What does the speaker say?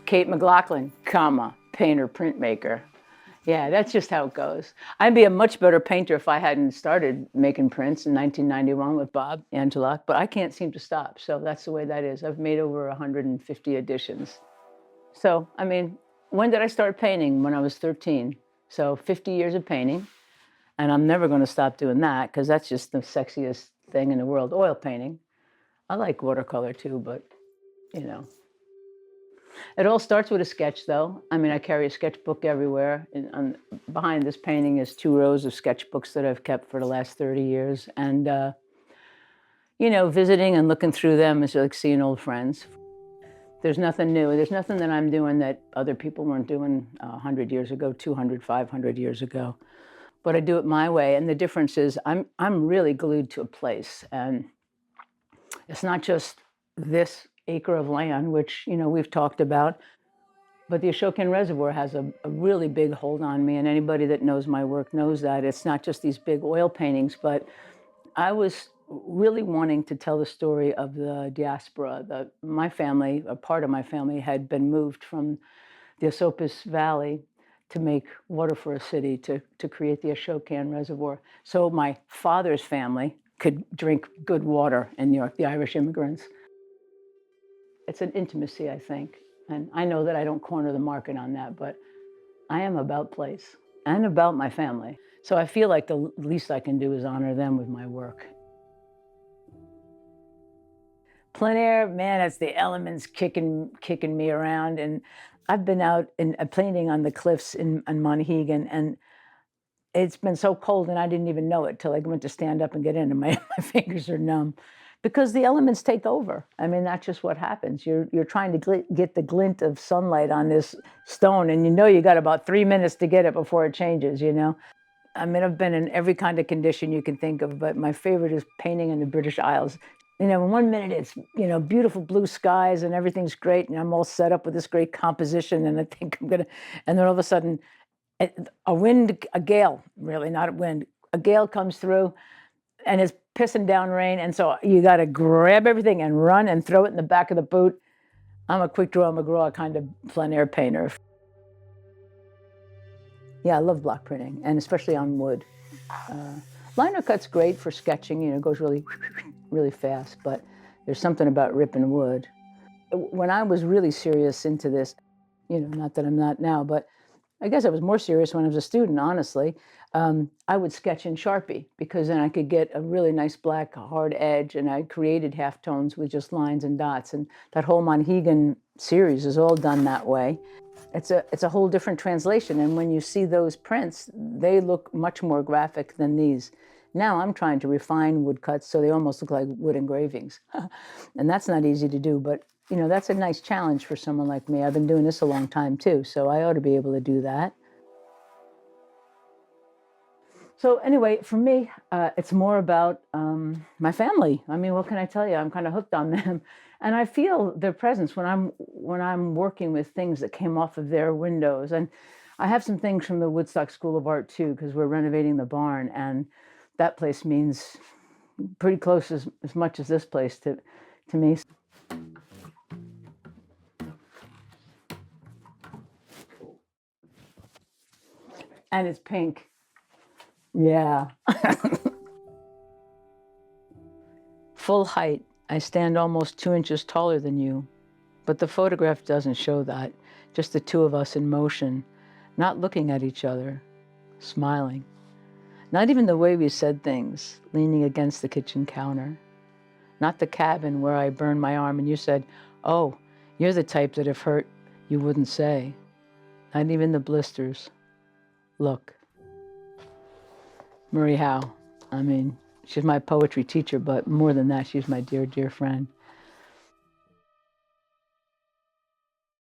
Kate McGloughlin, comma, painter, printmaker. Yeah, that's just how it goes. I'd be a much better painter if I hadn't started making prints in 1991 with Bob Angelak, but I can't seem to stop. So that's the way that is. I've made over 150 editions. So, I mean, when did I start painting? When I was 13. So 50 years of painting. And I'm never going to stop doing that because that's just the sexiest thing in the world, oil painting. I like watercolor too, but you know. It all starts with a sketch, though. I mean, I carry a sketchbook everywhere. Behind this painting is 2 rows of sketchbooks that I've kept for the last 30 years. And, visiting and looking through them is like seeing old friends. There's nothing new. There's nothing that I'm doing that other people weren't doing 100 years ago, 200, 500 years ago. But I do it my way. And the difference is I'm really glued to a place. And it's not just this acre of land, which, we've talked about, but the Ashokan Reservoir has a really big hold on me. And anybody that knows my work knows that. It's not just these big oil paintings, but I was really wanting to tell the story of the diaspora. My family, a part of my family, had been moved from the Esopus Valley to make water for a city, to create the Ashokan Reservoir. So my father's family could drink good water in New York, the Irish immigrants. It's an intimacy, I think. And I know that I don't corner the market on that, but I am about place and about my family. So I feel like the least I can do is honor them with my work. Plein air, man, that's the elements kicking me around. And I've been out in painting on the cliffs in Monhegan, and it's been so cold, and I didn't even know it till I went to stand up and get in, and my fingers are numb because the elements take over. I mean, that's just what happens. You're trying to get the glint of sunlight on this stone, and you got about 3 minutes to get it before it changes. I mean, I've been in every kind of condition you can think of, but my favorite is painting in the British Isles. In 1 minute it's, beautiful blue skies and everything's great, and I'm all set up with this great composition, and I think and then all of a sudden, a gale, really, not a wind, a gale comes through, and it's pissing down rain, and so you got to grab everything and run and throw it in the back of the boot. I'm a quick draw McGraw kind of plein air painter. Yeah, I love block printing, and especially on wood. Liner cut's great for sketching, it goes really, really fast, but there's something about ripping wood. When I was really serious into this, not that I'm not now, but I guess I was more serious when I was a student, honestly. I would sketch in Sharpie because then I could get a really nice black hard edge, and I created halftones with just lines and dots. And that whole Monhegan series is all done that way. It's a whole different translation, and when you see those prints, they look much more graphic than these. Now I'm trying to refine woodcuts so they almost look like wood engravings. And that's not easy to do, but that's a nice challenge for someone like me. I've been doing this a long time too, so I ought to be able to do that. So anyway, for me, it's more about my family. I mean, what can I tell you? I'm kind of hooked on them, and I feel their presence when I'm working with things that came off of their windows. And I have some things from the Woodstock School of Art too, because we're renovating the barn, and that place means pretty close as much as this place to me. And it's pink. Yeah. Full height. I stand almost 2 inches taller than you. But the photograph doesn't show that. Just the two of us in motion, not looking at each other, smiling. Not even the way we said things, leaning against the kitchen counter. Not the cabin where I burned my arm and you said, "Oh, you're the type that if hurt, you wouldn't say." Not even the blisters. Look. Marie Howe. I mean, she's my poetry teacher, but more than that, she's my dear, dear friend.